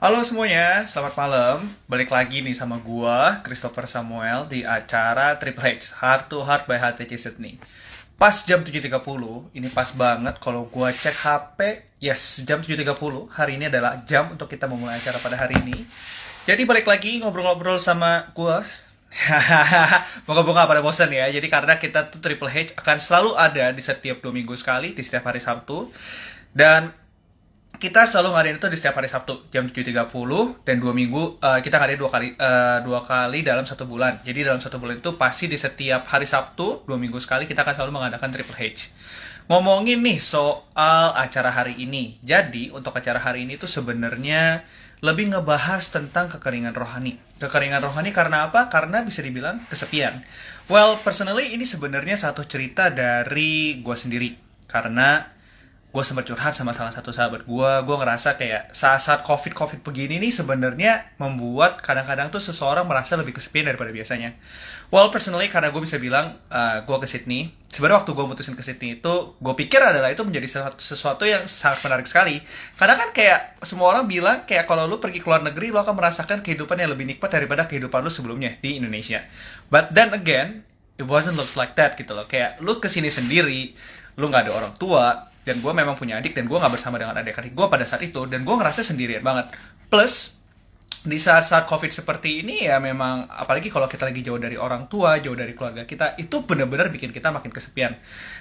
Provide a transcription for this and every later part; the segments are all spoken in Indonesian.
Halo semuanya, selamat malam. Balik lagi nih sama gua, Christopher Samuel di acara Triple H, Heart to Heart by HTC Sydney. Pas jam 7.30, ini pas banget kalau gua cek HP. Yes, jam 7.30. Hari ini adalah jam untuk kita memulai acara pada hari ini. Jadi balik lagi ngobrol-ngobrol sama gua. Moga-moga pada bosan ya. Jadi karena kita tuh Triple H akan selalu ada di setiap 2 minggu sekali, di setiap hari Sabtu. Dan kita selalu ngadain itu di setiap hari Sabtu jam 7.30 dan 2 minggu kita ngadain dua kali dalam 1 bulan. Jadi dalam 1 bulan itu pasti di setiap hari Sabtu 2 minggu sekali kita akan selalu mengadakan Triple H. Ngomongin nih soal acara hari ini. Jadi untuk acara hari ini tuh sebenarnya lebih ngebahas tentang kekeringan rohani. Kekeringan rohani karena apa? Karena bisa dibilang kesepian. Well, personally ini sebenarnya satu cerita dari gue sendiri. Karena gue sempat curhat sama salah satu sahabat gue ngerasa kayak saat-saat covid begini nih sebenarnya membuat kadang-kadang tuh seseorang merasa lebih kesepian daripada biasanya. Well, personally karena gue bisa bilang gue ke Sydney, sebenarnya waktu gue mutusin ke Sydney itu gue pikir adalah itu menjadi sesuatu yang sangat menarik sekali, karena kan kayak semua orang bilang kayak kalau lu pergi ke luar negeri lu akan merasakan kehidupan yang lebih nikmat daripada kehidupan lu sebelumnya di Indonesia. But then again, it wasn't looks like that gitu loh. Kayak lu kesini sendiri, lu nggak ada orang tua, dan gue memang punya adik dan gue nggak bersama dengan adik-adik gue pada saat itu, dan gue ngerasa sendirian banget. Plus di saat-saat covid seperti ini ya memang apalagi kalau kita lagi jauh dari orang tua, jauh dari keluarga kita, itu bener-bener bikin kita makin kesepian.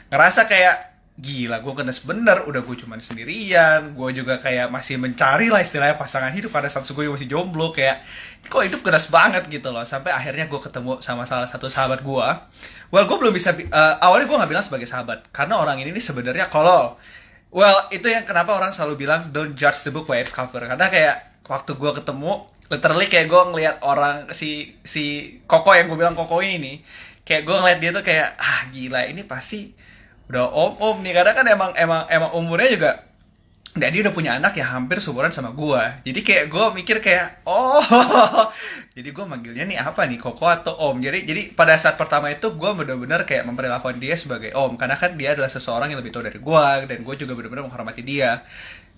Ngerasa kayak gila, gue kena bener, udah gue cuman sendirian, gue juga kayak masih mencari lah istilahnya pasangan hidup pada saat gue masih jomblo, kayak kok hidup keras banget gitu loh. Sampai akhirnya gue ketemu sama salah satu sahabat gue. Well, gue belum bisa awalnya gue nggak bilang sebagai sahabat karena orang ini nih sebenarnya kalau well, itu yang kenapa orang selalu bilang don't judge the book by its cover. Karena kayak waktu gue ketemu, literally kayak gue ngeliat orang si Koko yang gue bilang Koko ini, kayak gue ngeliat dia tuh kayak gila ini pasti udah om nih, karena kan emang umurnya juga, dan dia udah punya anak yang hampir seumuran sama gue. Jadi kayak gue mikir kayak jadi gue manggilnya nih apa nih, Koko atau om. Jadi pada saat pertama itu gue bener-bener kayak memperlakukan dia sebagai om karena kan dia adalah seseorang yang lebih tua dari gue, dan gue juga bener-bener menghormati dia.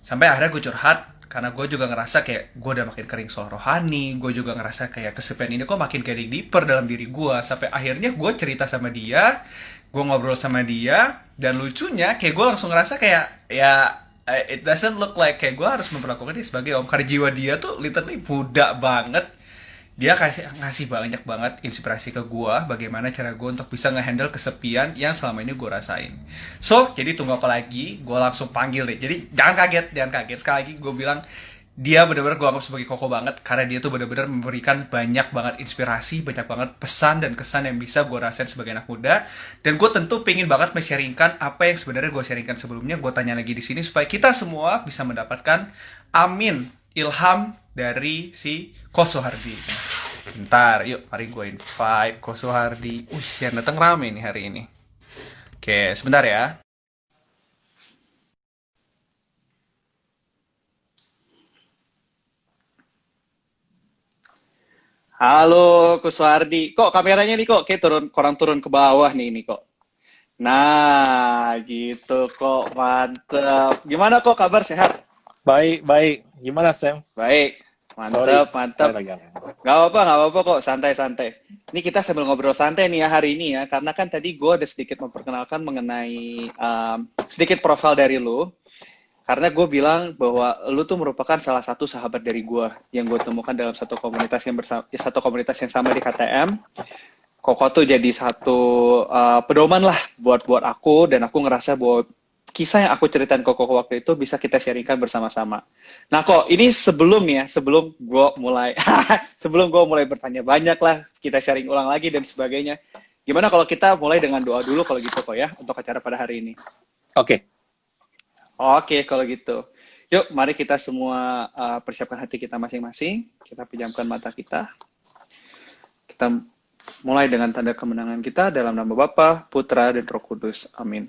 Sampai akhirnya gue curhat karena gue juga ngerasa kayak gue udah makin kering soal rohani, gue juga ngerasa kayak kesepian ini kok makin getting deeper dalam diri gue. Sampai akhirnya gue cerita sama dia, gue ngobrol sama dia, dan lucunya kayak gue langsung ngerasa kayak ya it doesn't look like kayak gue harus memperlakukan dia sebagai om, karena jiwa dia tuh literally muda banget. Dia ngasih banyak banget inspirasi ke gue bagaimana cara gue untuk bisa ngehandle kesepian yang selama ini gue rasain. So jadi tunggu apa lagi, gue langsung panggil deh. Jadi jangan kaget sekali lagi gue bilang dia benar-benar gue anggap sebagai Koko banget, karena dia tuh benar-benar memberikan banyak banget inspirasi, banyak banget pesan dan kesan yang bisa gue rasain sebagai anak muda. Dan gue tentu pengen banget men-sharingkan apa yang sebenarnya gue sharingkan sebelumnya. Gue tanya lagi di sini supaya kita semua bisa mendapatkan amin ilham dari si Kosohardi. Bentar, yuk mari gue invite Kosohardi. Yang datang rame nih hari ini. Oke, sebentar ya. Halo, Kuswardi. Kok kameranya nih kok kayak kurang turun ke bawah nih ini kok. Nah, gitu kok. Mantep. Gimana kok kabar sehat? Baik, baik. Gimana, Sam? Baik. Sorry, Mantep, mantep. saya lagi aneh. Gak apa-apa kok. Santai-santai. Ini kita sambil ngobrol santai nih ya hari ini ya. Karena kan tadi gue ada sedikit memperkenalkan mengenai sedikit profil dari lu. Karena gue bilang bahwa lu tuh merupakan salah satu sahabat dari gue yang gue temukan dalam satu komunitas yang sama di KTM. Koko tuh jadi satu pedoman lah buat aku, dan aku ngerasa bahwa kisah yang aku ceritain ke Koko waktu itu bisa kita sharingkan bersama-sama. Nah kok ini sebelum gue mulai sebelum gue mulai bertanya banyak lah, kita sharing ulang lagi dan sebagainya. Gimana kalau kita mulai dengan doa dulu kalau gitu kok ya untuk acara pada hari ini? Oke, Oke, kalau gitu. Yuk, mari kita semua persiapkan hati kita masing-masing. Kita pejamkan mata kita. Kita mulai dengan tanda kemenangan kita dalam nama Bapa, Putra, dan Roh Kudus. Amin.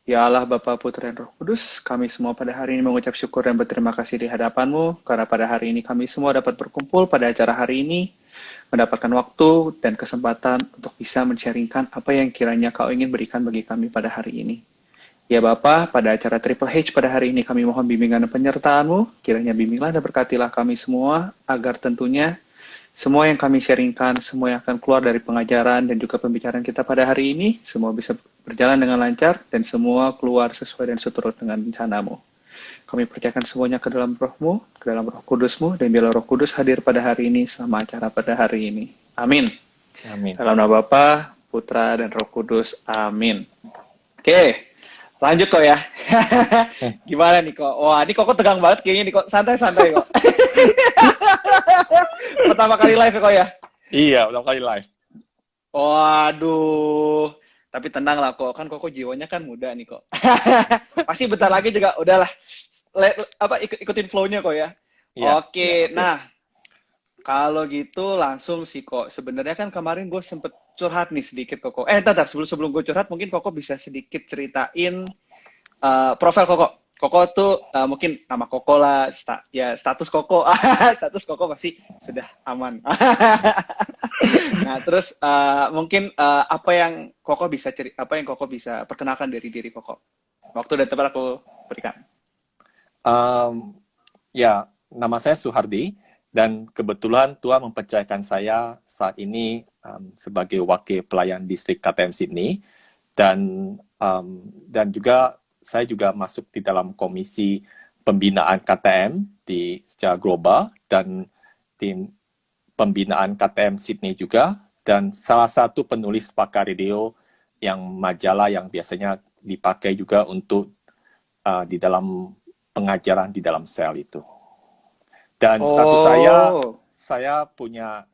Ya Allah, Bapa, Putra, dan Roh Kudus, kami semua pada hari ini mengucap syukur dan berterima kasih di hadapan-Mu, karena pada hari ini kami semua dapat berkumpul pada acara hari ini, mendapatkan waktu dan kesempatan untuk bisa men-sharingkan apa yang kiranya Kau ingin berikan bagi kami pada hari ini. Ya Bapa, pada acara Triple H pada hari ini kami mohon bimbingan dan penyertaan-Mu. Kiranya bimbinglah dan berkatilah kami semua, agar tentunya semua yang kami sharingkan, semua yang akan keluar dari pengajaran dan juga pembicaraan kita pada hari ini, semua bisa berjalan dengan lancar dan semua keluar sesuai dan seturut dengan rencana-Mu. Kami percayakan semuanya ke dalam Roh-Mu, ke dalam Roh Kudus-Mu, dan biarlah Roh Kudus hadir pada hari ini selama acara pada hari ini. Amin. Amin. Dalam nama Bapa, Putra, dan Roh Kudus. Amin. Oke. Lanjut kok ya. Gimana nih kok? Wah, ini kok tegang banget kayaknya nih kok. Santai-santai kok. Pertama kali live ya kok ya? Iya, udah kali live. Waduh. Tapi tenang lah kok. Kan kok jiwanya kan muda nih kok. Pasti bentar lagi juga udahlah. Ikutin flow-nya kok ya. Iya, Oke. iya, Nah, kalau gitu langsung sih kok. Sebenarnya kan kemarin gue sempet curhat nih sedikit Koko. Entar sebelum gue curhat mungkin Koko bisa sedikit ceritain profil Koko. Koko tuh mungkin nama Koko lah, status Koko, status Koko pasti sudah aman. Nah terus mungkin apa yang Koko bisa perkenalkan dari diri Koko. Waktu dan tempat aku berikan. Ya, nama saya Suhardi dan kebetulan Tuhan mempercayakan saya saat ini sebagai wakil pelayan distrik KTM Sydney dan juga saya juga masuk di dalam komisi pembinaan KTM secara global dan tim pembinaan KTM Sydney juga dan salah satu penulis Pakar Radio yang majalah yang biasanya dipakai juga untuk di dalam pengajaran di dalam sel itu. Dan status saya punya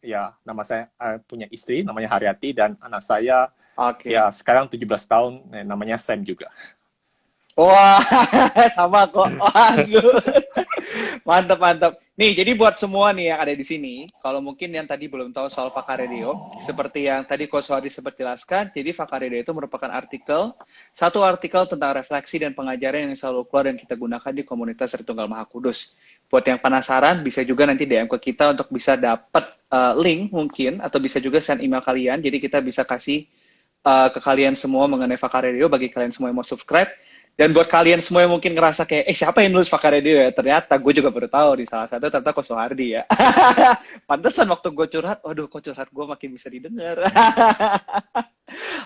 punya istri namanya Haryati dan anak saya ya sekarang 17 tahun namanya Sam juga. Wah, sama kok. Waduh. Mantap. Nih, jadi buat semua nih yang ada di sini, kalau mungkin yang tadi belum tahu soal Fakar Radio, seperti yang tadi Coach Suhardi sempat jelaskan, jadi Fakar Radio itu merupakan satu artikel tentang refleksi dan pengajaran yang selalu keluar dan kita gunakan di komunitas Tritunggal Maha Kudus. Buat yang penasaran, bisa juga nanti DM ke kita untuk bisa dapat link mungkin, atau bisa juga send email kalian, jadi kita bisa kasih ke kalian semua mengenai Fakar Radio, bagi kalian semua yang mau subscribe. Dan buat kalian semua yang mungkin ngerasa kayak, siapa yang nulis Fakar Radio ya? Ternyata gue juga baru tahu di salah satu ternyata Coach Suhardi ya. Pantesan waktu gue curhat, waduh kok curhat gue makin bisa didengar.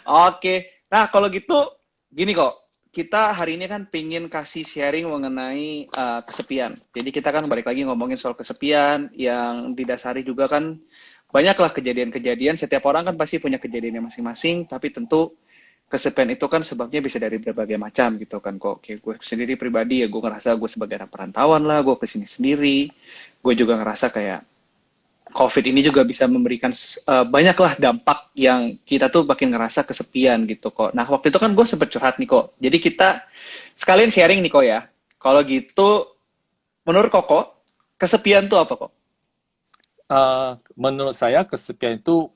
Oke, nah kalau gitu, gini kok. Kita hari ini kan pingin kasih sharing mengenai kesepian. Jadi kita kan balik lagi ngomongin soal kesepian yang didasari juga kan banyaklah kejadian-kejadian. Setiap orang kan pasti punya kejadiannya masing-masing, tapi tentu kesepian itu kan sebabnya bisa dari berbagai macam gitu kan kok. Kayak gue sendiri pribadi ya gue ngerasa gue sebagai anak perantauan lah, gue kesini sendiri. Gue juga ngerasa kayak COVID ini juga bisa memberikan banyaklah dampak yang kita tuh makin ngerasa kesepian gitu kok. Nah waktu itu kan gue sempet curhat nih kok. Jadi kita sekalian sharing nih kok ya. Kalau gitu menurut Koko, kesepian tuh apa kok? Menurut saya kesepian itu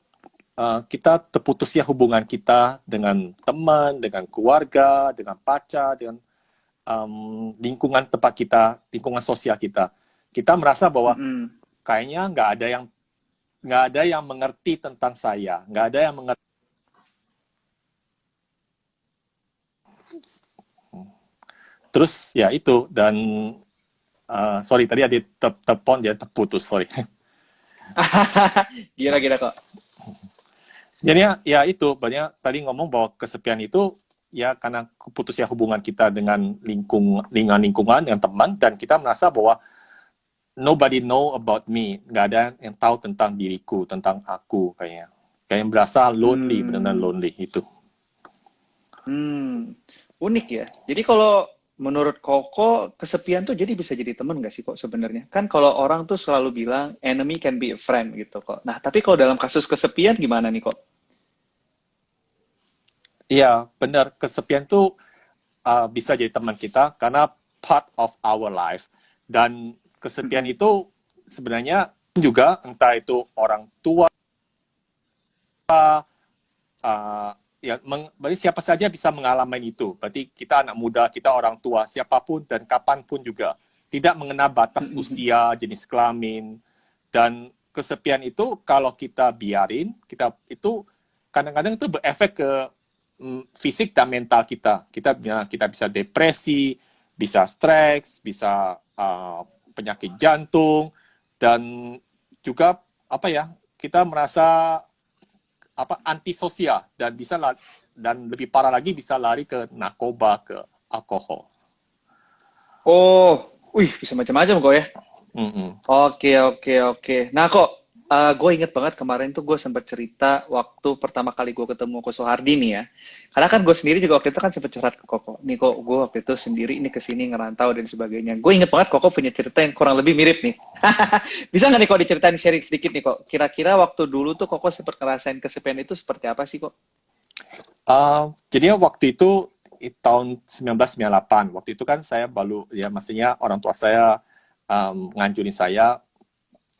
kita terputusnya hubungan kita dengan teman, dengan keluarga, dengan pacar, dengan lingkungan tempat kita, lingkungan sosial kita. Kita merasa bahwa kayaknya nggak ada yang mengerti tentang saya, nggak ada yang mengerti. Terus ya itu dan sorry tadi ada telepon dia terputus, sorry. Gila kok. Jadi ya itu banyak tadi ngomong bahwa kesepian itu ya karena putusnya hubungan kita dengan lingkungan yang teman dan kita merasa bahwa nobody know about me, nggak ada yang tahu tentang diriku, tentang aku kayak berasa lonely, benar-benar lonely itu. Unik ya. Jadi kalau menurut Koko kesepian tuh jadi bisa jadi teman nggak sih kok sebenarnya? Kan kalau orang tuh selalu bilang enemy can be a friend gitu kok. Nah tapi kalau dalam kasus kesepian gimana nih kok? Iya, benar. Kesepian tuh bisa jadi teman kita karena part of our life. Dan kesepian itu sebenarnya juga entah itu orang tua, berarti siapa saja bisa mengalami itu. Berarti kita anak muda, kita orang tua, siapapun dan kapanpun juga. Tidak mengenal batas usia, jenis kelamin. Dan kesepian itu kalau kita biarin, kita itu kadang-kadang itu berefek ke fisik dan mental kita. Kita bisa depresi, bisa stres, bisa penyakit jantung, dan juga kita merasa antisosial dan dan lebih parah lagi bisa lari ke narkoba, ke alkohol. Oh, wih, bisa macam-macam kok ya. Mm-mm. Oke. Nah kok, gue inget banget kemarin tuh gue sempat cerita waktu pertama kali gue ketemu Ko Soehardi nih ya. Karena kan gue sendiri juga waktu itu kan sempat curhat ke Koko. Nih kok, gue waktu itu sendiri ini kesini ngerantau dan sebagainya. Gue inget banget Koko punya cerita yang kurang lebih mirip nih. Bisa nggak nih kok diceritain sharing sedikit nih kok? Kira-kira waktu dulu tuh Koko sempat ngerasain kesepian itu seperti apa sih kok? Jadi waktu itu tahun 1998. Waktu itu kan saya baru, ya maksudnya orang tua saya nganjurin saya,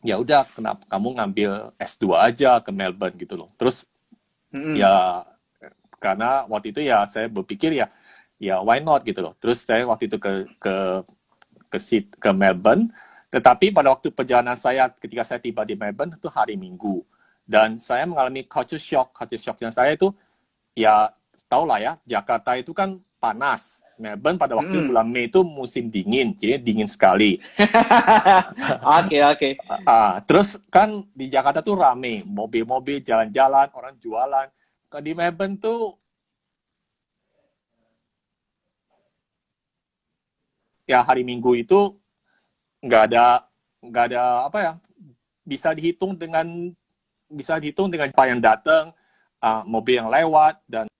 ya udah kenapa kamu ngambil S2 aja ke Melbourne gitu loh. Terus ya karena waktu itu ya saya berpikir ya why not gitu loh. Terus saya waktu itu ke Melbourne, tetapi pada waktu perjalanan saya ketika saya tiba di Melbourne itu hari Minggu, dan saya mengalami culture shock. Culture shocknya saya itu ya tau lah ya, Jakarta itu kan panas. Melbourne pada waktu bulan Mei itu musim dingin, jadi dingin sekali. Oke. Terus kan di Jakarta tuh rame, mobil-mobil, jalan-jalan, orang jualan. Kalau di Melbourne tuh ya hari Minggu itu nggak ada bisa dihitung dengan apa yang datang, mobil yang lewat, dan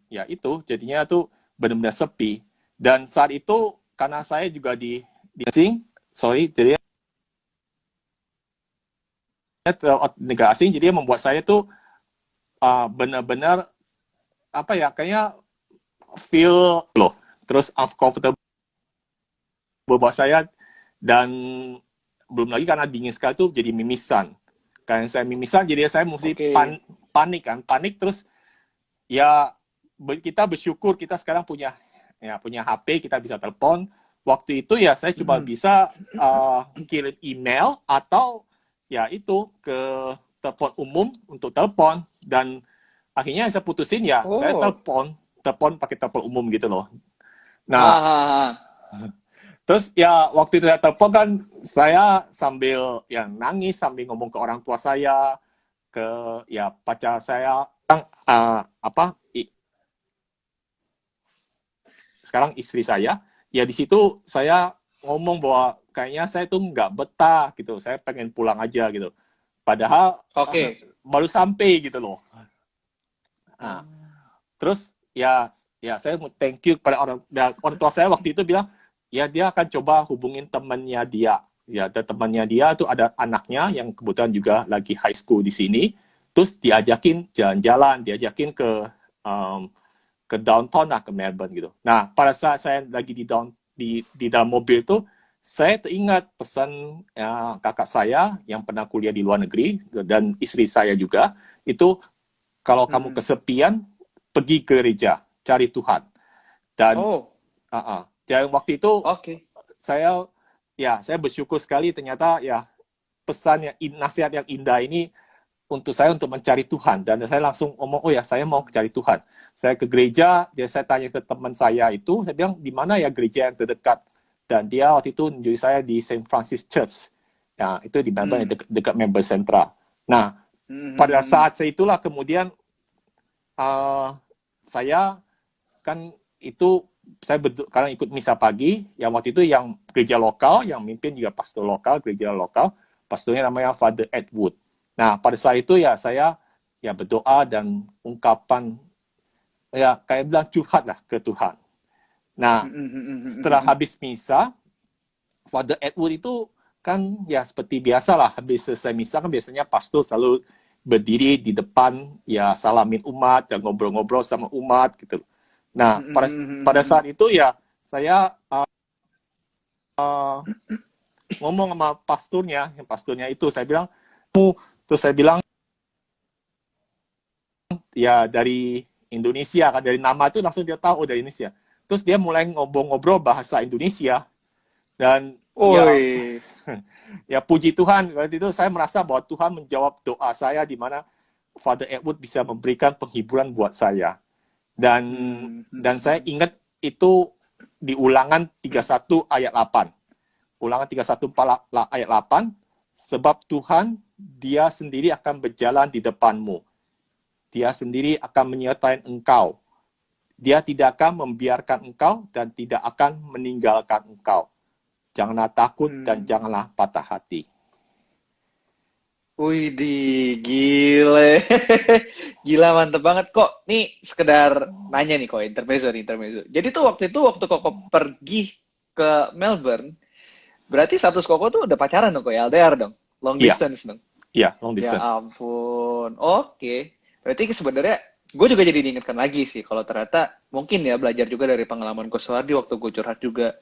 ya itu jadinya tuh benar-benar sepi. Dan saat itu karena saya juga di jadi negara asing, jadi membuat saya tuh benar-benar kayaknya feel loh, terus uncomfortable buat saya, dan belum lagi karena dingin sekali tuh jadi mimisan. Karena saya mimisan, jadi saya mesti panik, terus ya kita bersyukur kita sekarang punya HP, kita bisa telepon. Waktu itu ya saya cuma bisa kirim email atau ya itu ke telepon umum untuk telepon, dan akhirnya saya putusin saya telepon pakai telepon umum gitu loh. Nah, terus ya waktu itu saya telepon kan saya sambil nangis, sambil ngomong ke orang tua saya, ke pacar saya, sekarang istri saya, ya di situ saya ngomong bahwa kayaknya saya tuh nggak betah gitu, saya pengen pulang aja gitu. Padahal baru sampai gitu loh. Terus ya saya mau thank you kepada orang tua saya waktu itu bilang, ya dia akan coba hubungin temannya dia. Ya, dan temannya dia tuh ada anaknya yang kebetulan juga lagi high school di sini. Terus diajakin jalan-jalan, diajakin ke downtown lah, ke Melbourne gitu. Nah, pada saat saya lagi di dalam mobil tuh, saya teringat pesan kakak saya yang pernah kuliah di luar negeri, dan istri saya juga, itu kalau kamu kesepian, pergi ke gereja, cari Tuhan. Dan waktu itu saya bersyukur sekali, ternyata ya pesan nasihat yang indah ini untuk saya untuk mencari Tuhan, dan saya langsung ngomong, saya mau cari Tuhan. Saya ke gereja, saya tanya ke teman saya itu, saya bilang di mana ya gereja yang terdekat, dan dia waktu itu menunjuk saya di St. Francis Church, ya itu di Melbourne, dekat Melbourne Central. Nah, pada saat itulah kemudian saya kan itu karena ikut misa pagi, yang waktu itu yang gereja lokal, yang mimpin juga pastor lokal, gereja lokal, pastornya namanya Father Edward. Nah, pada saat itu ya saya berdoa dan ungkapan kayak bilang curhat lah ke Tuhan. Nah, setelah habis misa, Father Edward itu kan ya seperti biasa lah, habis selesai misa kan biasanya pastor selalu berdiri di depan, ya salamin umat dan ngobrol-ngobrol sama umat gitu. Nah, pada saat itu ya saya ngomong sama pastornya itu, saya bilang, terus saya bilang, ya dari Indonesia kan, dari nama itu langsung dia tahu dari Indonesia. Terus dia mulai ngobrol-ngobrol bahasa Indonesia, dan ya puji Tuhan, waktu itu saya merasa bahwa Tuhan menjawab doa saya, di mana Father Edward bisa memberikan penghiburan buat saya. Dan saya ingat itu di Ulangan 31 ayat 8. Ulangan 31 ayat 8, sebab Tuhan, Dia sendiri akan berjalan di depanmu. Dia sendiri akan menyertai engkau. Dia tidak akan membiarkan engkau dan tidak akan meninggalkan engkau. Janganlah takut dan janganlah patah hati. Wih, gile. Gila, mantep banget kok. Nih, sekedar nanya nih kok, intermezzo. Jadi tuh waktu Koko pergi ke Melbourne, berarti status Koko tuh udah pacaran dong kok ya, LDR dong? Long Iya. distance dong? Iya, long Ya distance. ampun. Oke. Berarti sebenarnya gue juga jadi diingatkan lagi sih, kalau ternyata mungkin ya belajar juga dari pengalaman Ko Suhardi waktu gue curhat juga,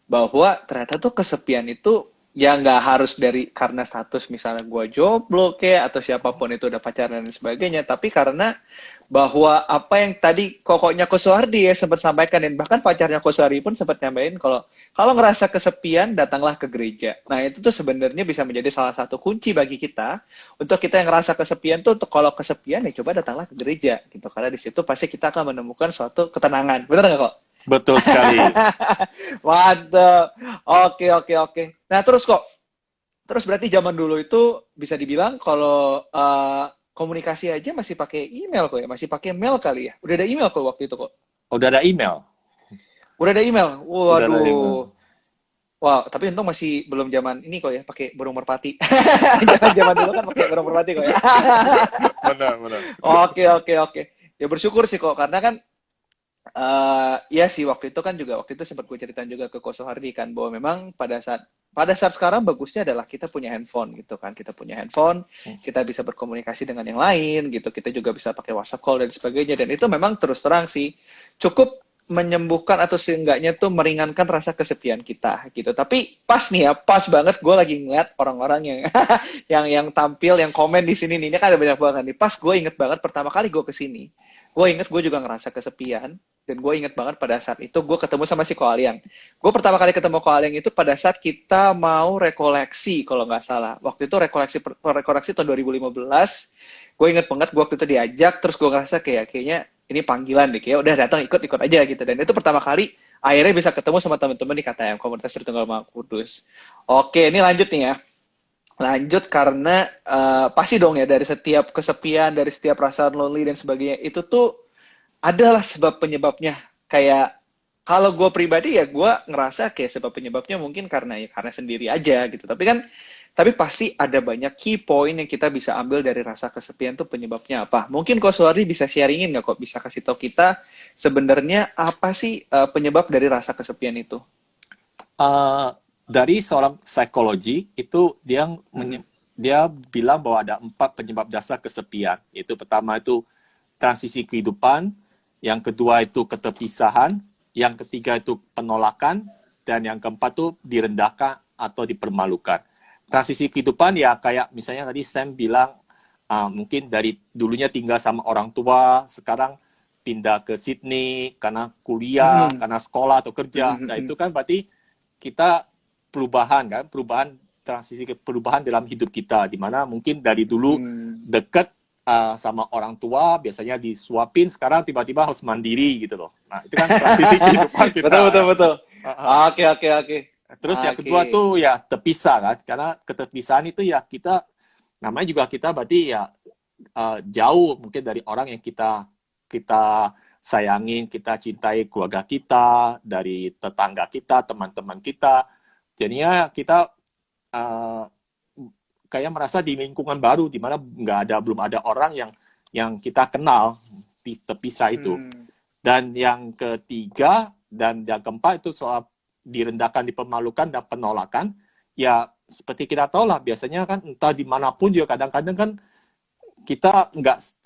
bahwa ternyata tuh kesepian itu ya nggak harus karena status misalnya gue jomblo kayak atau siapapun itu udah pacaran dan sebagainya, tapi karena bahwa apa yang tadi kokoknya Ko Suhardi ya sempat sampaikan, dan bahkan pacarnya Ko Suhardi pun sempat nyampein kalau ngerasa kesepian datanglah ke gereja. Nah itu tuh sebenarnya bisa menjadi salah satu kunci bagi kita untuk kita yang ngerasa kesepian tuh, untuk kalau kesepian ya coba datanglah ke gereja gitu, karena di situ pasti kita akan menemukan suatu ketenangan. Benar nggak kok? Betul sekali. Mantap. Oke. Nah, terus berarti zaman dulu itu bisa dibilang kalau komunikasi aja masih pakai email kok ya, masih pakai mail kali ya. Udah ada email kok waktu itu kok. Udah ada email. Udah ada email. Udah ada email. Waduh. Wow, tapi untung masih belum zaman ini kok ya, pakai burung merpati. Zaman dulu kan pakai burung merpati kok ya. Benar. Oke. Ya bersyukur sih kok, karena kan iya sih waktu itu sempat gue ceritain juga ke Ko Suhardi kan, bahwa memang pada saat sekarang bagusnya adalah kita punya handphone gitu kan, kita bisa berkomunikasi dengan yang lain gitu, kita juga bisa pakai WhatsApp call dan sebagainya, dan itu memang terus terang sih cukup menyembuhkan atau seenggaknya tuh meringankan rasa kesepian kita gitu. Tapi pas banget gue lagi ngeliat orang-orang yang tampil, yang komen di sini nih, ini kan ada banyak banget nih. Pas gue inget banget pertama kali gue kesini, gue inget gue juga ngerasa kesepian, dan gue inget banget pada saat itu gue ketemu sama si Ko Aliang. Gue pertama kali ketemu Ko Aliang itu pada saat kita mau rekoleksi kalau nggak salah. Waktu itu rekoleksi tahun 2015. Gue inget banget gue waktu itu diajak, terus gue ngerasa kayaknya ini panggilan deh, kayak udah datang ikut aja gitu. Dan itu pertama kali akhirnya bisa ketemu sama teman-teman di KTM, Komunitas Tritunggal Maha Kudus. Oke, ini lanjut nih ya. Lanjut karena pasti dong ya, dari setiap kesepian, dari setiap perasaan lonely dan sebagainya, itu tuh adalah sebab penyebabnya. Kayak kalau gue pribadi ya gue ngerasa kayak sebab penyebabnya mungkin karena sendiri aja gitu. Tapi pasti ada banyak key point yang kita bisa ambil dari rasa kesepian tuh penyebabnya apa. Mungkin Ko Suhardi bisa sharingin nggak kok, bisa kasih tahu kita sebenarnya apa sih penyebab dari rasa kesepian itu? Dari seorang psikologi itu dia bilang bahwa ada 4 penyebab dasar kesepian. Itu pertama itu transisi kehidupan, yang kedua itu keterpisahan, yang ketiga itu penolakan, dan yang keempat itu direndahkan atau dipermalukan. Transisi kehidupan ya kayak misalnya tadi Sam bilang mungkin dari dulunya tinggal sama orang tua, sekarang pindah ke Sydney karena kuliah, karena sekolah atau kerja. Nah itu kan berarti kita perubahan dalam hidup kita, di mana mungkin dari dulu dekat sama orang tua, biasanya disuapin, sekarang tiba-tiba harus mandiri gitu loh. Nah itu kan transisi kehidupan kita. Betul. Oke. Terus yang kedua tuh ya terpisah kan, karena keterpisahan itu ya kita, namanya juga kita berarti ya jauh mungkin dari orang yang kita sayangin, kita cintai, keluarga kita, dari tetangga kita, teman-teman kita. Jadinya kita kayak merasa di lingkungan baru, di mana belum ada orang yang kita kenal, terpisah itu. Dan yang ketiga dan yang keempat itu soal direndahkan, dipermalukan, dan penolakan. Ya seperti kita tahu lah, biasanya kan entah dimanapun juga kadang-kadang kan kita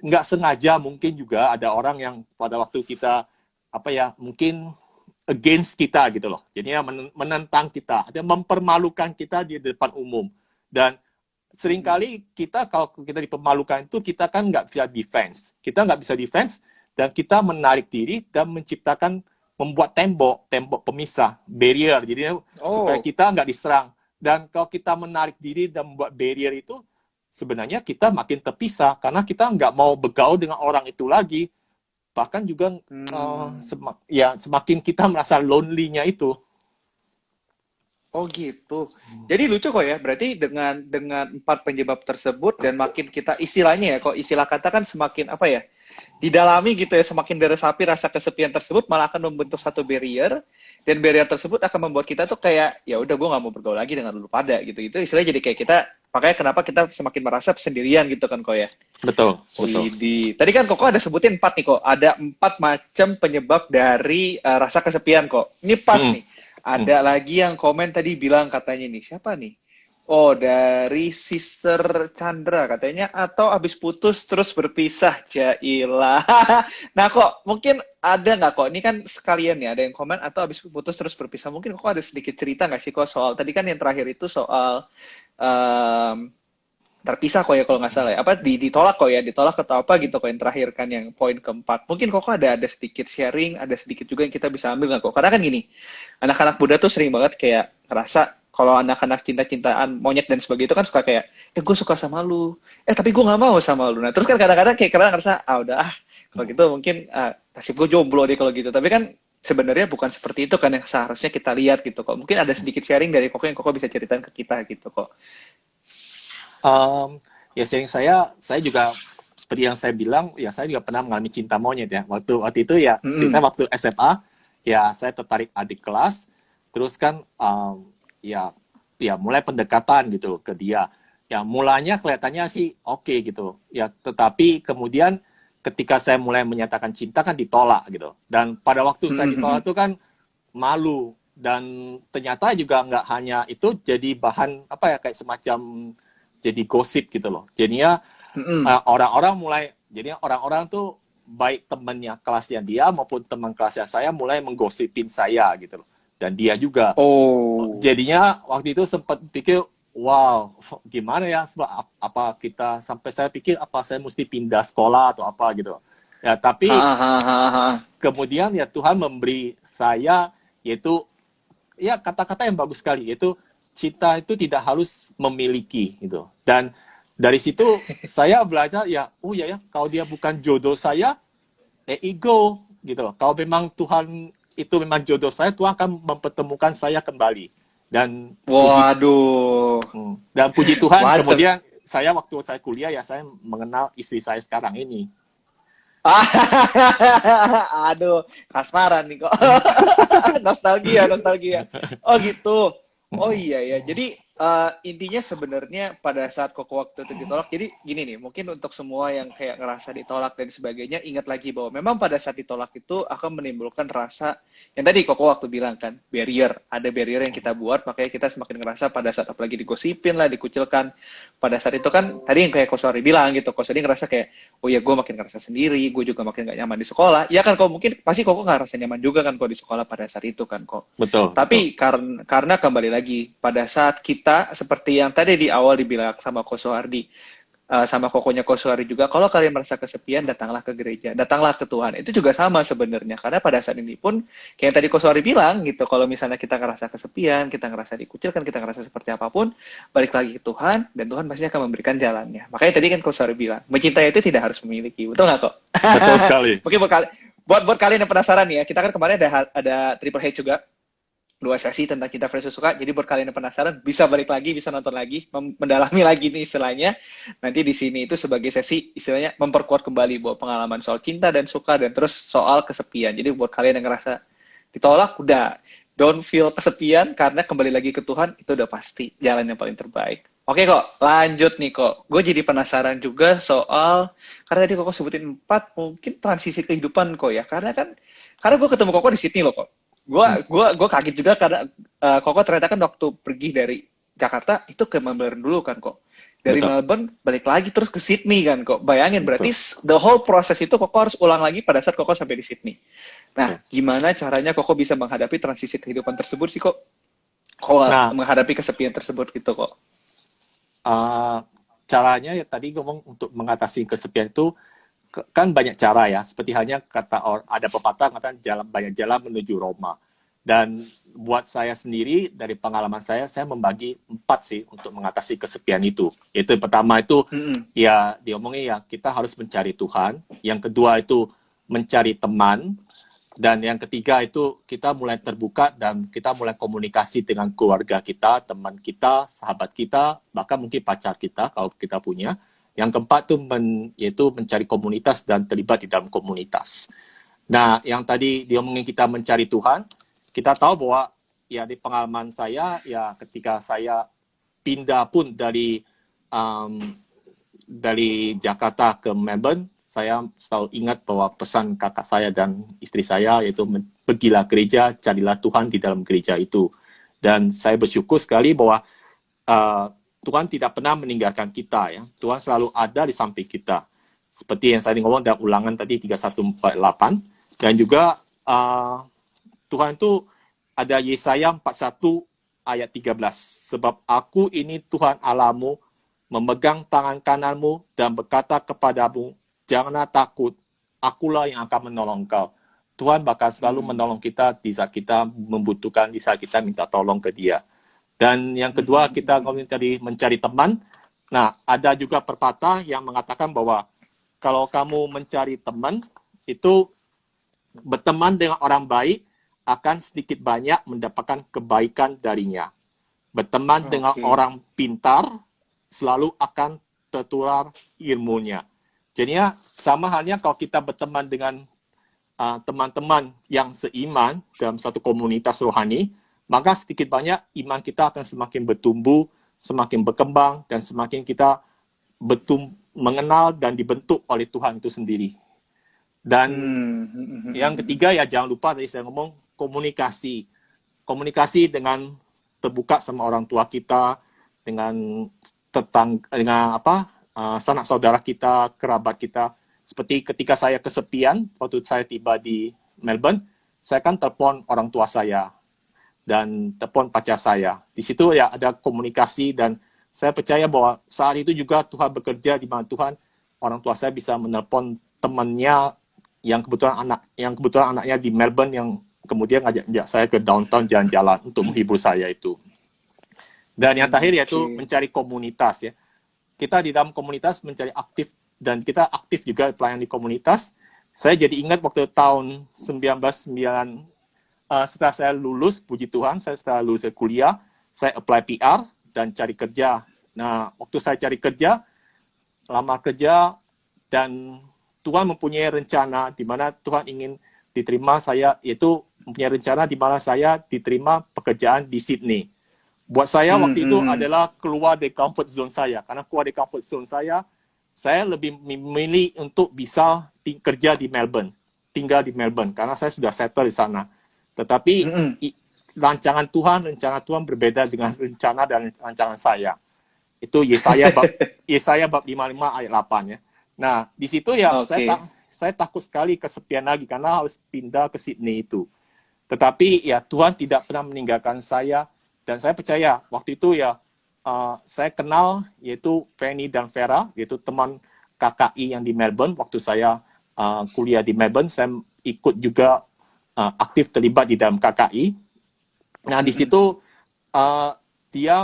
nggak sengaja, mungkin juga ada orang yang pada waktu kita mungkin against kita gitu loh, jadinya menentang kita, ada mempermalukan kita di depan umum. Dan seringkali kita kalau kita dipermalukan itu kita kan nggak bisa defense, dan kita menarik diri dan membuat tembok pemisah, barrier, jadi supaya kita nggak diserang. Dan kalau kita menarik diri dan membuat barrier itu, sebenarnya kita makin terpisah karena kita nggak mau bergaul dengan orang itu lagi. Bahkan juga semakin kita merasa lonely-nya itu. Oh gitu. Jadi lucu kok ya. Berarti dengan 4 penyebab tersebut dan makin kita istilahnya ya, kok istilah kata kan semakin apa ya? Didalami gitu ya, semakin diresapi rasa kesepian tersebut malah akan membentuk satu barrier, dan barrier tersebut akan membuat kita tuh kayak ya udah gue nggak mau bergaul lagi dengan lu pada gitu. Itu istilahnya jadi kayak kita, makanya kenapa kita semakin merasa sendirian gitu kan kok ya. Betul, betul. Tadi kan Koko ada sebutin 4 nih kok. Ada 4 macam penyebab dari rasa kesepian kok. Ini pas nih. Ada lagi yang komen tadi bilang katanya nih, siapa nih? Oh, dari Sister Chandra katanya, atau abis putus terus berpisah, Jailah. Nah kok, mungkin ada nggak kok? Ini kan sekalian nih, ada yang komen atau abis putus terus berpisah. Mungkin kok ada sedikit cerita nggak sih kok soal, tadi kan yang terakhir itu soal terpisah kok ya kalau nggak salah ya, apa ditolak kok ya, ditolak atau apa gitu kok yang terakhir kan, yang poin keempat. Mungkin kok ada sedikit sharing, ada sedikit juga yang kita bisa ambil nggak kok, karena kan gini, anak-anak muda tuh sering banget kayak ngerasa kalau anak-anak cinta-cintaan monyet dan sebagainya itu kan suka kayak, gue suka sama lu, tapi gue nggak mau sama lu. Nah terus kan kadang-kadang kayak karena ngerasa kalau gitu mungkin nasib gue jomblo deh kalau gitu. Tapi kan sebenarnya bukan seperti itu kan yang seharusnya kita lihat gitu kok. Mungkin ada sedikit sharing dari Koko yang Koko bisa ceritain ke kita gitu kok. Ya sharing saya juga seperti yang saya bilang, ya saya juga pernah mengalami cinta monyet ya. Waktu itu ya, kita waktu SMA, ya saya tertarik adik kelas, terus kan ya mulai pendekatan gitu ke dia. Ya mulanya kelihatannya sih oke gitu. Ya tetapi kemudian ketika saya mulai menyatakan cinta kan ditolak gitu. Dan pada waktu saya ditolak itu kan malu, dan ternyata juga nggak hanya itu jadi bahan apa ya, kayak semacam jadi gosip gitu loh. Jadinya orang-orang tuh baik temannya kelasnya dia maupun teman kelasnya saya mulai menggosipin saya gitu loh. Dan dia juga. Jadinya waktu itu sempat pikir, wow, gimana ya, sampai saya pikir apa saya mesti pindah sekolah atau apa gitu. Ya, tapi kemudian ya Tuhan memberi saya yaitu ya kata-kata yang bagus sekali, yaitu cinta itu tidak harus memiliki gitu. Dan dari situ saya belajar ya, kalau dia bukan jodoh saya, ego gitu. Kalau memang Tuhan itu memang jodoh saya, Tuhan akan mempertemukan saya kembali. Dan puji Tuhan, kemudian saya waktu saya kuliah ya saya mengenal istri saya sekarang ini. Aduh, kasmaran nih kok. nostalgia. Oh gitu. Oh iya ya. Jadi intinya sebenarnya pada saat Koko waktu itu ditolak, jadi gini nih, mungkin untuk semua yang kayak ngerasa ditolak dan sebagainya, ingat lagi bahwa memang pada saat ditolak itu akan menimbulkan rasa yang tadi Koko waktu bilang kan, barrier. Ada barrier yang kita buat, makanya kita semakin ngerasa pada saat apalagi digosipin lah, dikucilkan. Pada saat itu kan, tadi yang kayak Kosori bilang gitu, Kosori ngerasa kayak, oh ya gue makin ngerasa sendiri, gue juga makin gak nyaman di sekolah. Ya kan kok mungkin pasti Koko gak ngerasa nyaman juga kan kok di sekolah pada saat itu kan kok. Betul. Tapi karena kembali lagi, pada saat kita seperti yang tadi di awal dibilang sama Ko Soehardi, sama kokonya Ko Soehardi juga, kalau kalian merasa kesepian, datanglah ke gereja, datanglah ke Tuhan. Itu juga sama sebenarnya, karena pada saat ini pun kayak yang tadi Ko Soehardi bilang gitu, kalau misalnya kita ngerasa kesepian, kita ngerasa dikucilkan, kita ngerasa seperti apapun, balik lagi ke Tuhan, dan Tuhan pasti akan memberikan jalannya. Makanya tadi kan Ko Soehardi bilang, mencintai itu tidak harus memiliki. Betul nggak kok? Betul sekali. Mungkin buat kalian yang penasaran ya, kita kan kemarin ada Triple H juga, 2 sesi tentang cinta versus suka. Jadi buat kalian yang penasaran, bisa balik lagi, bisa nonton lagi, mendalami lagi nih istilahnya. Nanti di sini itu sebagai sesi istilahnya memperkuat kembali bahwa pengalaman soal cinta dan suka, dan terus soal kesepian. Jadi buat kalian yang ngerasa ditolak, udah don't feel kesepian, karena kembali lagi ke Tuhan itu udah pasti jalan yang paling terbaik. Oke kok, lanjut nih kok. Gue jadi penasaran juga soal, karena tadi Koko sebutin 4 mungkin transisi kehidupan kok ya. Karena gue ketemu Koko di Sydney loh kok. Gue kaget juga karena Koko ternyata kan waktu pergi dari Jakarta itu ke Melbourne dulu kan kok. Dari Melbourne balik lagi terus ke Sydney kan kok. Bayangin berarti the whole proses itu Koko harus ulang lagi pada saat Koko sampai di Sydney. Nah, gimana caranya Koko bisa menghadapi transisi kehidupan tersebut sih kok? Menghadapi kesepian tersebut gitu kok. Caranya ya tadi ngomong untuk mengatasi kesepian itu kan banyak cara ya, seperti halnya ada pepatah mengatakan banyak jalan menuju Roma. Dan buat saya sendiri, dari pengalaman saya membagi 4 sih untuk mengatasi kesepian itu. Yaitu pertama itu, ya diomongin ya, kita harus mencari Tuhan. Yang kedua itu mencari teman. Dan yang ketiga itu kita mulai terbuka dan kita mulai komunikasi dengan keluarga kita, teman kita, sahabat kita, bahkan mungkin pacar kita kalau kita punya. Yang keempat itu yaitu mencari komunitas dan terlibat di dalam komunitas. Nah, yang tadi diomongin kita mencari Tuhan, kita tahu bahwa ya di pengalaman saya, ya ketika saya pindah pun dari Jakarta ke Melbourne, saya selalu ingat bahwa pesan kakak saya dan istri saya yaitu pergilah gereja, carilah Tuhan di dalam gereja itu. Dan saya bersyukur sekali bahwa Tuhan tidak pernah meninggalkan kita, ya. Tuhan selalu ada di samping kita. Seperti yang saya ngomong dalam ulangan tadi 3148. Dan juga Tuhan itu ada Yesaya 41 ayat 13. Sebab aku ini Tuhan Allahmu, memegang tangan kananmu dan berkata kepadamu, janganlah takut, akulah yang akan menolong kau. Tuhan bakal selalu menolong kita di saat kita membutuhkan, di saat kita minta tolong ke Dia. Dan yang kedua, kita mencari teman. Nah, ada juga pepatah yang mengatakan bahwa kalau kamu mencari teman, itu berteman dengan orang baik akan sedikit banyak mendapatkan kebaikan darinya. Berteman dengan orang pintar selalu akan tertular ilmunya. Jadinya sama halnya kalau kita berteman dengan teman-teman yang seiman dalam satu komunitas rohani, maka sedikit banyak iman kita akan semakin bertumbuh, semakin berkembang, dan semakin kita mengenal dan dibentuk oleh Tuhan itu sendiri. Dan yang ketiga ya jangan lupa tadi saya ngomong komunikasi. Komunikasi dengan terbuka sama orang tua kita, dengan sanak saudara kita, kerabat kita. Seperti ketika saya kesepian, waktu saya tiba di Melbourne, saya kan telepon orang tua saya dan telepon pacar saya. Di situ ya ada komunikasi dan saya percaya bahwa saat itu juga Tuhan bekerja di mana Tuhan, orang tua saya bisa menelpon temannya yang kebetulan anaknya di Melbourne yang kemudian ngajak saya ke downtown jalan-jalan untuk menghibur saya itu. Dan yang terakhir yaitu mencari komunitas, ya. Kita di dalam komunitas mencari aktif dan kita aktif juga pelayan di komunitas. Saya jadi ingat waktu tahun 1999 setelah saya lulus, puji Tuhan, setelah lulus kuliah, saya apply PR dan cari kerja. Nah, waktu saya cari kerja, lamar kerja, dan Tuhan mempunyai rencana di mana Tuhan ingin diterima saya, yaitu mempunyai rencana di mana saya diterima pekerjaan di Sydney. Buat saya waktu itu adalah keluar dari comfort zone saya. Karena keluar dari comfort zone saya lebih memilih untuk bisa kerja di Melbourne, tinggal di Melbourne, karena saya sudah settle di sana. Tetapi rencana Tuhan berbeda dengan rencana dan rancangan saya. Itu Yesaya bab 55 ayat 8 ya. Nah, di situ ya saya takut sekali kesepian lagi karena harus pindah ke Sydney itu. Tetapi ya Tuhan tidak pernah meninggalkan saya dan saya percaya waktu itu ya saya kenal yaitu Penny dan Vera, yaitu teman KKI yang di Melbourne. Waktu saya kuliah di Melbourne, saya ikut juga aktif terlibat di dalam KKI. Nah, di situ dia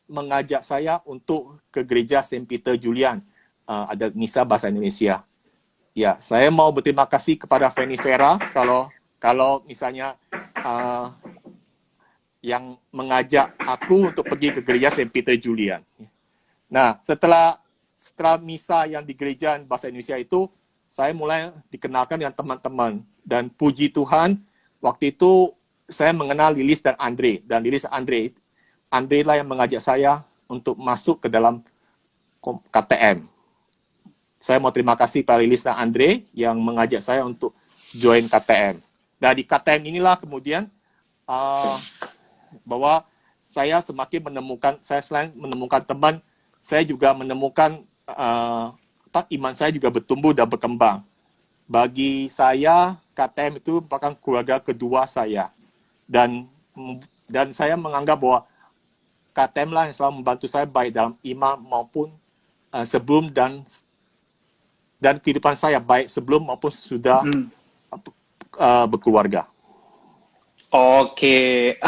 mengajak saya untuk ke gereja Saint Peter Julian, ada misa bahasa Indonesia. Ya, saya mau berterima kasih kepada Fanny Vera kalau misalnya yang mengajak aku untuk pergi ke gereja Saint Peter Julian. Nah, setelah misa yang di gereja bahasa Indonesia itu, saya mulai dikenalkan dengan teman-teman. Dan puji Tuhan, waktu itu saya mengenal Lilis dan Andre. Dan Lilis dan Andre lah yang mengajak saya untuk masuk ke dalam KTM. Saya mau terima kasih pada Lilis dan Andre yang mengajak saya untuk join KTM. Dan di KTM inilah kemudian bahwa saya semakin menemukan, saya selain menemukan teman, saya juga menemukan iman saya juga bertumbuh dan berkembang. Bagi saya, KTM itu merupakan keluarga kedua saya. Dan saya menganggap bahwa KTM lah yang selalu membantu saya baik dalam iman maupun sebelum dan kehidupan saya baik sebelum maupun sudah berkeluarga. Oke.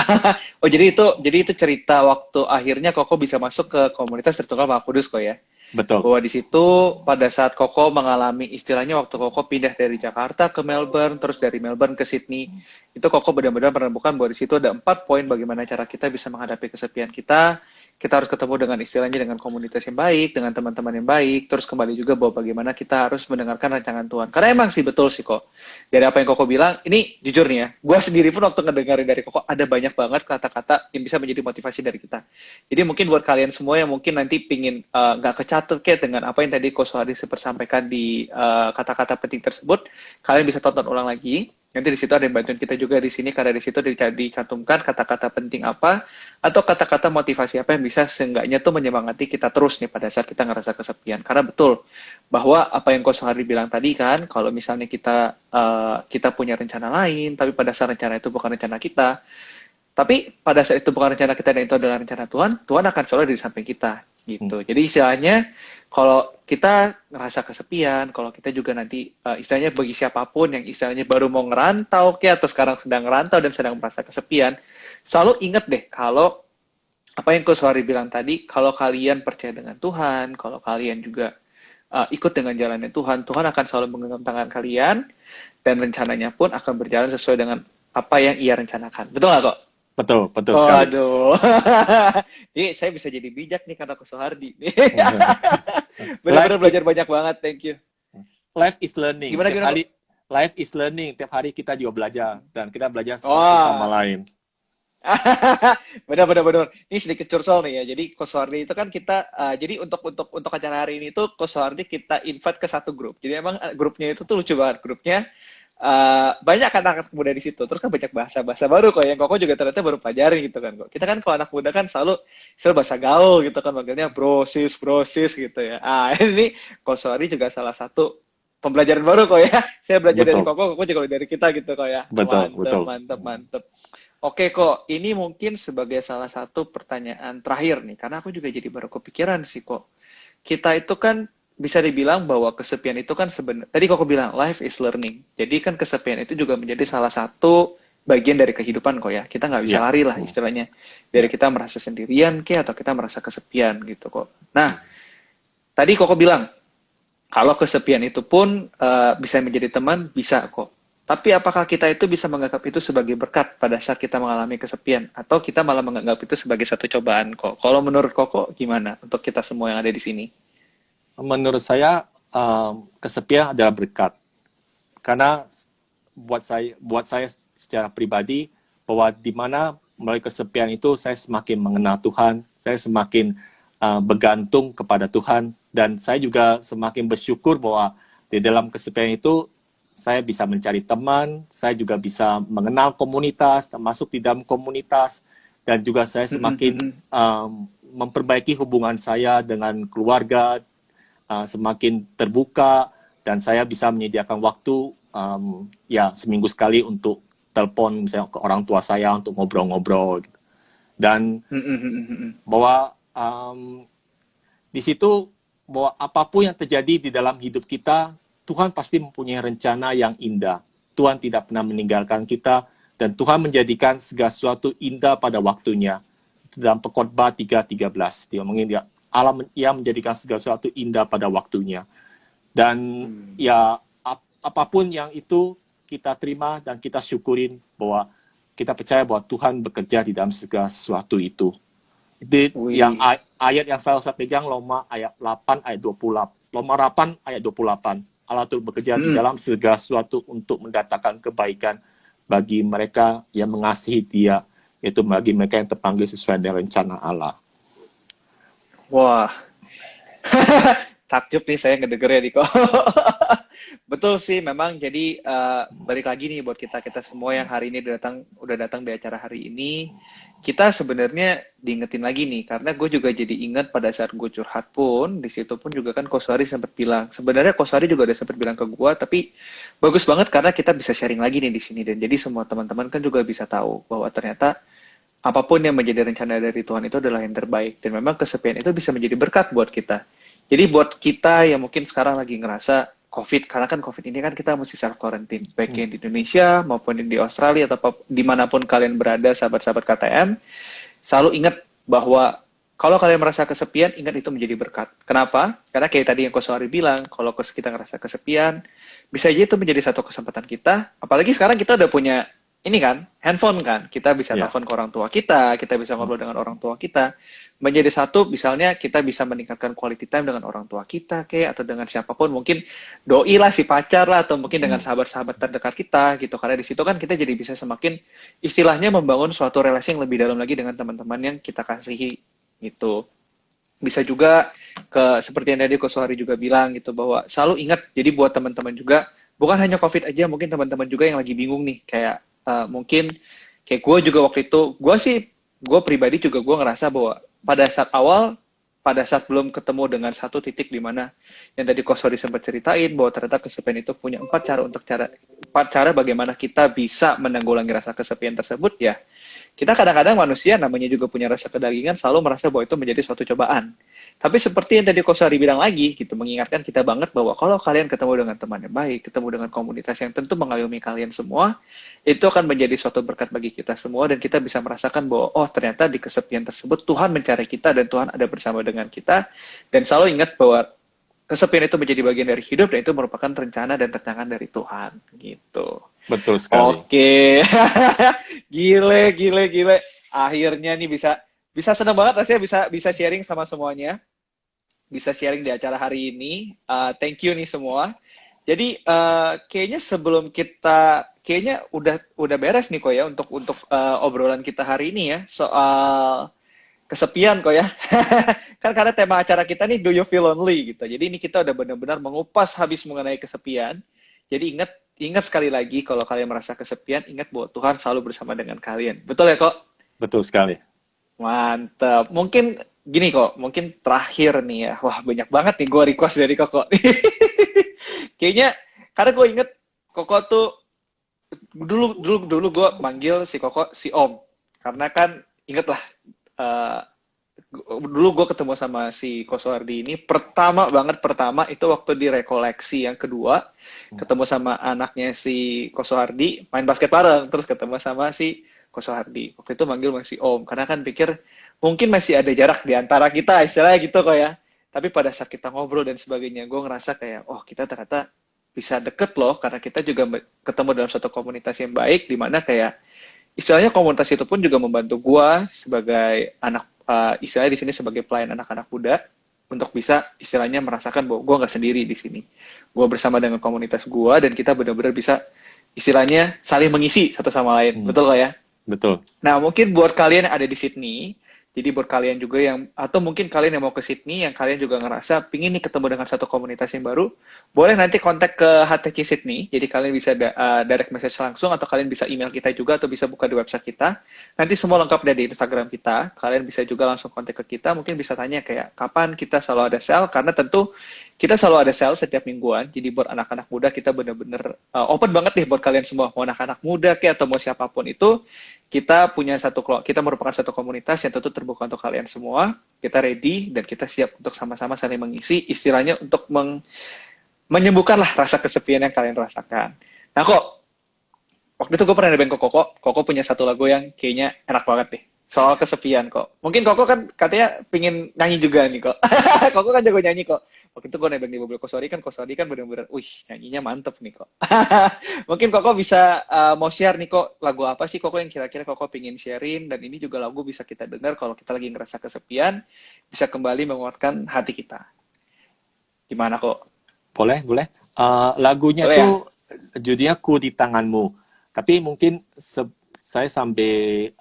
Oh, jadi itu cerita waktu akhirnya Koko bisa masuk ke komunitas Tertunggal Maha Kudus kok ya. Betul. Bahwa di situ pada saat Koko mengalami istilahnya waktu Koko pindah dari Jakarta ke Melbourne, terus dari Melbourne ke Sydney, itu Koko benar-benar menemukan bahwa di situ ada 4 poin bagaimana cara kita bisa menghadapi kesepian kita. Kita harus ketemu dengan istilahnya dengan komunitas yang baik, dengan teman-teman yang baik, terus kembali juga bahwa bagaimana kita harus mendengarkan rancangan Tuhan. Karena emang sih betul sih kok. Dari apa yang Koko bilang, ini jujur nih ya, gue sendiri pun waktu ngedengerin dari Koko ada banyak banget kata-kata yang bisa menjadi motivasi dari kita. Jadi mungkin buat kalian semua yang mungkin nanti pingin nggak kecatat kayak dengan apa yang tadi Ko Sohari sampaikan di kata-kata penting tersebut, kalian bisa tonton ulang lagi. Nanti di situ ada yang bantuin kita juga di sini karena di situ dicantumkan kata-kata penting apa atau kata-kata motivasi apa yang bisa seenggaknya tuh menyemangati kita terus nih pada saat kita ngerasa kesepian. Karena betul bahwa apa yang Ko Sohari bilang tadi kan, kalau misalnya kita punya rencana lain, tapi pada saat rencana itu bukan rencana kita, tapi pada saat itu bukan rencana kita dan itu adalah rencana Tuhan, Tuhan akan selalu di samping kita gitu. Jadi istilahnya kalau kita ngerasa kesepian, kalau kita juga nanti istilahnya bagi siapapun yang istilahnya baru mau ngerantau kayak atau sekarang sedang ngerantau dan sedang merasa kesepian, selalu ingat deh kalau apa yang Ko Sohari bilang tadi, kalau kalian percaya dengan Tuhan, kalau kalian juga ikut dengan jalannya Tuhan, Tuhan akan selalu menggenggam tangan kalian dan rencananya pun akan berjalan sesuai dengan apa yang Ia rencanakan. Betul nggak kok? Betul, betul sekali. Waduh. Ini saya bisa jadi bijak nih karena Ko Sohardi. Benar-benar belajar banyak banget. Thank you. Life is learning. Gimana, Tiap hari, life is learning. Tiap hari kita juga belajar dan kita belajar satu sama lain. Benar. Ini sedikit curcol nih ya. Jadi Ko Sohardi itu kan kita, jadi untuk acara hari ini tuh Ko Sohardi kita invite ke satu grup. Jadi emang grupnya itu tuh lucu banget. Grupnya banyak anak-anak muda di situ, terus kan banyak bahasa baru kok yang Koko juga ternyata baru pelajarin gitu kan kok. Kita kan kalau anak muda kan selalu bahasa gaul gitu kan, manggilnya brosis gitu ya. Ini Ko Sohari juga salah satu pembelajaran baru kok ya. Saya belajar dari Koko juga dari kita gitu kok ya. Betul. Mantap. Oke kok, ini mungkin sebagai salah satu pertanyaan terakhir nih, karena aku juga jadi baru kepikiran sih kok. Kita itu kan bisa dibilang bahwa kesepian itu kan sebenarnya, tadi Koko bilang life is learning. Jadi kan kesepian itu juga menjadi salah satu bagian dari kehidupan kok ya. Kita nggak bisa lari lah istilahnya. Dari kita merasa sendirian atau kita merasa kesepian gitu kok. Nah, tadi Koko bilang, kalau kesepian itu pun bisa menjadi teman, bisa kok. Tapi apakah kita itu bisa menganggap itu sebagai berkat pada saat kita mengalami kesepian? Atau kita malah menganggap itu sebagai satu cobaan kok? Kalau menurut Koko gimana untuk kita semua yang ada di sini? Menurut saya kesepian adalah berkat, karena buat saya secara pribadi bahwa di mana melalui kesepian itu saya semakin mengenal Tuhan, saya semakin bergantung kepada Tuhan, dan saya juga semakin bersyukur bahwa di dalam kesepian itu saya bisa mencari teman, saya juga bisa mengenal komunitas, masuk di dalam komunitas, dan juga saya semakin memperbaiki hubungan saya dengan keluarga, semakin terbuka, dan saya bisa menyediakan waktu seminggu sekali untuk telepon misalnya ke orang tua saya untuk ngobrol-ngobrol gitu. Dan bahwa di situ bahwa apapun yang terjadi di dalam hidup kita, Tuhan pasti mempunyai rencana yang indah. Tuhan tidak pernah meninggalkan kita, dan Tuhan menjadikan segala sesuatu indah pada waktunya. Dalam Pengkhotbah 3:13 dia mengingat Allah ia menjadikan segala sesuatu indah pada waktunya. Dan ya apapun yang itu kita terima dan kita syukurin bahwa kita percaya bahwa Tuhan bekerja di dalam segala sesuatu itu. Itu yang ayat yang selalu saya pegang, Roma ayat 8 ayat 28. Roma 8 ayat 28. Allah turut bekerja di dalam segala sesuatu untuk mendatangkan kebaikan bagi mereka yang mengasihi Dia, yaitu bagi mereka yang terpanggil sesuai dengan rencana Allah. Wah, takjub nih saya ngedenger ya Diko. Betul sih, memang jadi balik lagi nih buat kita semua yang hari ini udah datang di acara hari ini, kita sebenarnya diingetin lagi nih, karena gue juga jadi ingat pada saat gue curhat pun, di situ pun juga kan Ko Sohari sempat bilang, sebenarnya Ko Sohari juga udah sempat bilang ke gue, tapi bagus banget karena kita bisa sharing lagi nih di sini, dan jadi semua teman-teman kan juga bisa tahu bahwa ternyata apapun yang menjadi rencana dari Tuhan itu adalah yang terbaik. Dan memang kesepian itu bisa menjadi berkat buat kita. Jadi buat kita yang mungkin sekarang lagi ngerasa COVID, karena kan COVID ini kan kita mesti self quarantine, baik yang di Indonesia maupun di Australia atau dimanapun kalian berada, sahabat-sahabat KTM, selalu ingat bahwa kalau kalian merasa kesepian, ingat itu menjadi berkat. Kenapa? Karena kayak tadi yang Kosoari bilang, kalau kita ngerasa kesepian, bisa aja itu menjadi satu kesempatan kita. Apalagi sekarang kita udah punya ini kan, handphone kan, kita bisa telepon ke orang tua kita bisa ngobrol dengan orang tua kita. Menjadi satu, misalnya kita bisa meningkatkan quality time dengan orang tua kita, atau dengan siapapun, mungkin doi lah, si pacar lah, atau mungkin dengan sahabat-sahabat terdekat kita, gitu. Karena di situ kan kita jadi bisa semakin, istilahnya membangun suatu relasi yang lebih dalam lagi dengan teman-teman yang kita kasihi, gitu. Bisa juga, seperti yang tadi Ko Sohari juga bilang, gitu, bahwa selalu ingat, jadi buat teman-teman juga, bukan hanya COVID aja, mungkin teman-teman juga yang lagi bingung nih, kayak, mungkin kayak gue juga waktu itu, gue pribadi juga gue ngerasa bahwa pada saat belum ketemu dengan satu titik di mana yang tadi Kosori sempat ceritain bahwa ternyata kesepian itu punya empat cara bagaimana kita bisa menanggulangi rasa kesepian tersebut ya. Kita kadang-kadang manusia namanya juga punya rasa kedagingan selalu merasa bahwa itu menjadi suatu cobaan. Tapi seperti yang tadi Kosari bilang lagi, gitu, mengingatkan kita banget bahwa kalau kalian ketemu dengan teman yang baik, ketemu dengan komunitas yang tentu mengayomi kalian semua, itu akan menjadi suatu berkat bagi kita semua dan kita bisa merasakan bahwa oh ternyata di kesepian tersebut Tuhan mencari kita dan Tuhan ada bersama dengan kita dan selalu ingat bahwa kesepian itu menjadi bagian dari hidup dan itu merupakan rencana dan tantangan dari Tuhan gitu. Betul sekali. Oke. Gile. Akhirnya nih bisa senang banget rasanya bisa sharing sama semuanya. Bisa sharing di acara hari ini. Thank you nih semua. Jadi kayaknya sebelum kayaknya udah beres nih kok ya untuk obrolan kita hari ini ya soal kesepian kok ya. Kan karena tema acara kita nih Do You Feel Lonely gitu. Jadi ini kita udah benar-benar mengupas habis mengenai kesepian. Jadi ingat sekali lagi kalau kalian merasa kesepian, ingat bahwa Tuhan selalu bersama dengan kalian. Betul ya kok? Betul sekali. Mantap. Mungkin gini kok, mungkin terakhir nih ya. Wah, banyak banget nih gue request dari Koko. Kayaknya, karena gue inget Koko tuh, dulu gue manggil si Koko si Om. Karena kan, inget lah, dulu gue ketemu sama si Kosoardi ini, pertama itu waktu di rekoleksi yang kedua, ketemu sama anaknya si Kosoardi, main basket bareng, terus ketemu sama si Kosoardi. Waktu itu manggil masih Om, karena kan pikir mungkin masih ada jarak di antara kita, istilahnya gitu kok ya. Tapi pada saat kita ngobrol dan sebagainya, gue ngerasa kayak, oh kita ternyata bisa deket loh, karena kita juga ketemu dalam suatu komunitas yang baik, di mana kayak, istilahnya komunitas itu pun juga membantu gue sebagai istilahnya di sini sebagai pelayan anak-anak muda, untuk bisa istilahnya merasakan bahwa gue nggak sendiri di sini. Gue bersama dengan komunitas gue, dan kita benar-benar bisa istilahnya saling mengisi satu sama lain. Betul gak ya? Betul. Nah, mungkin buat kalian yang ada di Sydney, jadi buat kalian juga yang, atau mungkin kalian yang mau ke Sydney, yang kalian juga ngerasa pingin nih ketemu dengan satu komunitas yang baru, boleh nanti kontak ke HTC Sydney, jadi kalian bisa direct message langsung, atau kalian bisa email kita juga, atau bisa buka di website kita. Nanti semua lengkap dari Instagram kita, kalian bisa juga langsung kontak ke kita, mungkin bisa tanya kayak, kapan kita selalu ada sale, karena tentu kita selalu ada sale setiap mingguan, jadi buat anak-anak muda kita bener-bener open banget nih buat kalian semua, mau anak-anak muda kayak atau mau siapapun itu, kita merupakan satu komunitas yang tentu terbuka untuk kalian semua, kita ready dan kita siap untuk sama-sama saling mengisi, istilahnya untuk menyembuhkanlah rasa kesepian yang kalian rasakan. Nah kok, waktu itu gue pernah nebeng ke Koko punya satu lagu yang kayaknya enak banget deh, soal kesepian kok. Mungkin Koko kan katanya pingin nyanyi juga nih kok. Koko kan jago nyanyi kok. Waktu itu gue nebeng di mobil Kosori kan bener-bener, nyanyinya mantep nih kok. Mungkin Koko bisa mau share nih kok, lagu apa sih Koko yang kira-kira Koko pingin sharein, dan ini juga lagu bisa kita dengar kalau kita lagi ngerasa kesepian, bisa kembali menguatkan hati kita. Gimana kok? Boleh. Lagunya boleh, itu judulnya Ku di Tanganmu. Tapi mungkin saya sampai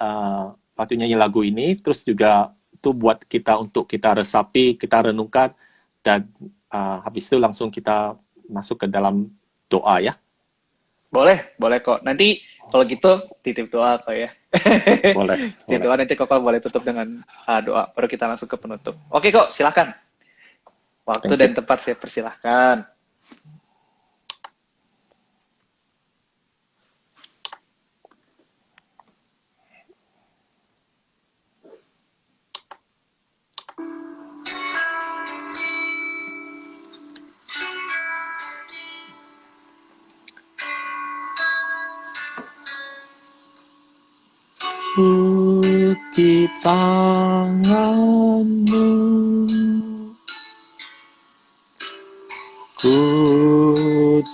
waktu nyanyi lagu ini, terus juga itu buat kita untuk kita resapi, kita renungkan, dan habis itu langsung kita masuk ke dalam doa ya. Boleh kok. Nanti kalau gitu titip doa kok ya. Boleh. Titip doa nanti Koko boleh tutup dengan doa. Baru kita langsung ke penutup. Oke kok, silakan. Waktu dan tempat saya persilahkan. di tangan-Mu, ku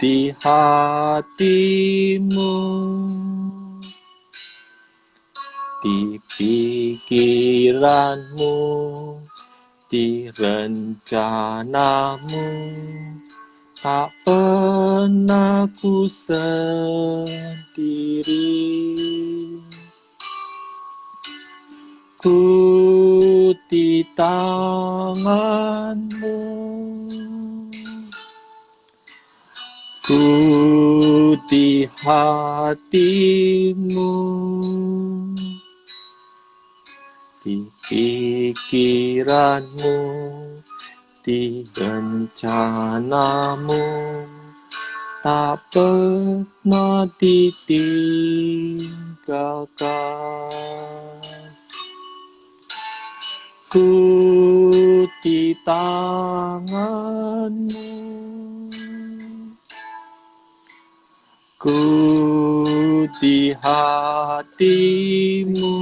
di hati-Mu, di pikiran-Mu, di rencana-Mu, tak pernah ku sendiri. Ku di tangan-Mu, ku di hati-Mu, di pikiran-Mu, di rencana-Mu, tak pernah ditinggalkan. Ku di tangan-Mu, ku di hati-Mu,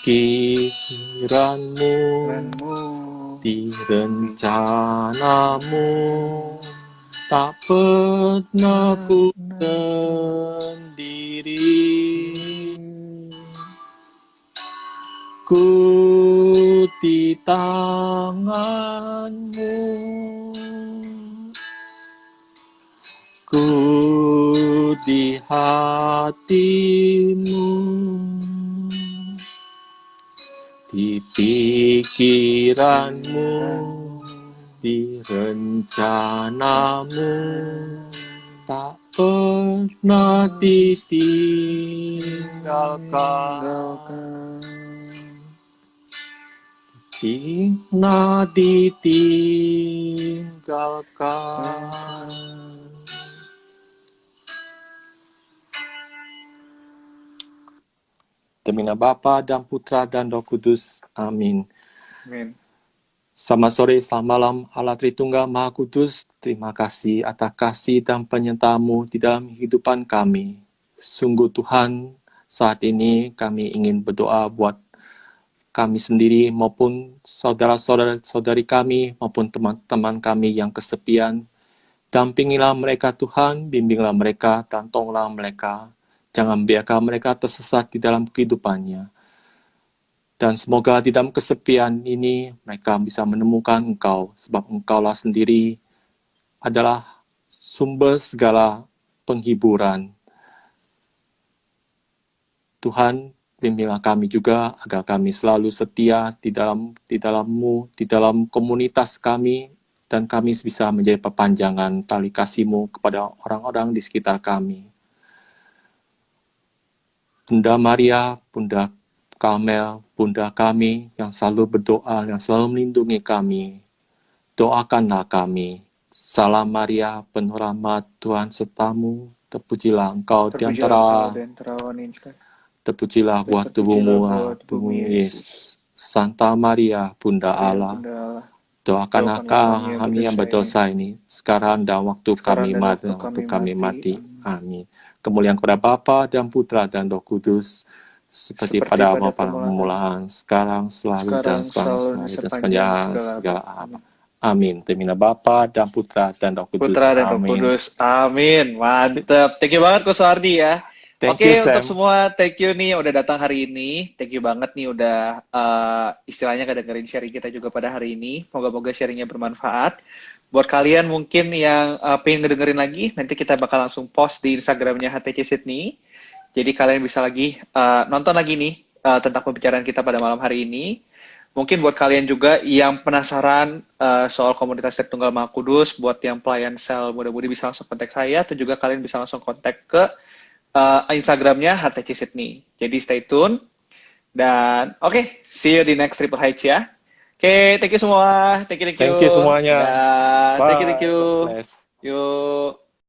pikiran-Mu, di rencana-Mu, tak pernah ku sendiri. Ku di tangan-Mu, ku di hati-Mu, di pikiran-Mu, di rencana-Mu, tak pernah ditinggalkan. Pernah ditinggalkan. Demi nama Bapa dan Putra dan Roh Kudus. Amin. Amin. Selamat sore, selamat malam, Allah Tritunggal Maha Kudus. Terima kasih atas kasih dan penyertaan-Mu di dalam kehidupan kami. Sungguh Tuhan, saat ini kami ingin berdoa buat kami sendiri maupun saudara-saudari kami maupun teman-teman kami yang kesepian. Dampingilah mereka Tuhan, bimbinglah mereka, dan tolonglah mereka. Jangan biarkan mereka tersesat di dalam kehidupannya. Dan semoga di dalam kesepian ini mereka bisa menemukan Engkau, sebab Engkaulah sendiri adalah sumber segala penghiburan. Tuhan, bimbinglah kami juga agar kami selalu setia di dalam-Mu, di dalam komunitas kami, dan kami bisa menjadi perpanjangan tali kasih-Mu kepada orang-orang di sekitar kami. Bunda Maria, Bunda Karmel, Bunda kami yang selalu berdoa, yang selalu melindungi kami, doakanlah kami. Salam Maria, penuh rahmat, Tuhan serta-Mu, terpujilah Engkau di antara wanita. Terpujilah buah tubuh-Mu, tubuh Yesus. Santa Maria, Bunda Allah, doakanlah kami yang berdosa ini, sekarang dan waktu kami mati. Amin. Kemuliaan kepada Bapa dan Putra dan Roh Kudus, seperti pada permulaan, sekarang, selalu, dan sepanjang segala abad. Amin. Demi nama Bapa dan Putra dan Roh Kudus. Amin. Mantap. Thank you banget Ko Suhardi ya. Oke, untuk semua, thank you nih udah datang hari ini. Thank you banget nih udah istilahnya kedengerin sharing kita juga pada hari ini. Moga-moga sharingnya bermanfaat. Buat kalian mungkin yang pengen ngedengerin lagi, nanti kita bakal langsung post di Instagramnya HTC Sydney. Jadi kalian bisa lagi nonton lagi nih tentang pembicaraan kita pada malam hari ini. Mungkin buat kalian juga yang penasaran soal komunitas Tritunggal Maha Kudus, buat yang pelayan sel muda-mudi bisa langsung kontak saya, atau juga kalian bisa langsung kontak ke Instagramnya HTC Sydney. Jadi stay tune. Dan oke, see you di next Triple H ya. Oke, thank you semua. Thank you. Thank you semuanya. Thank you. Yuk.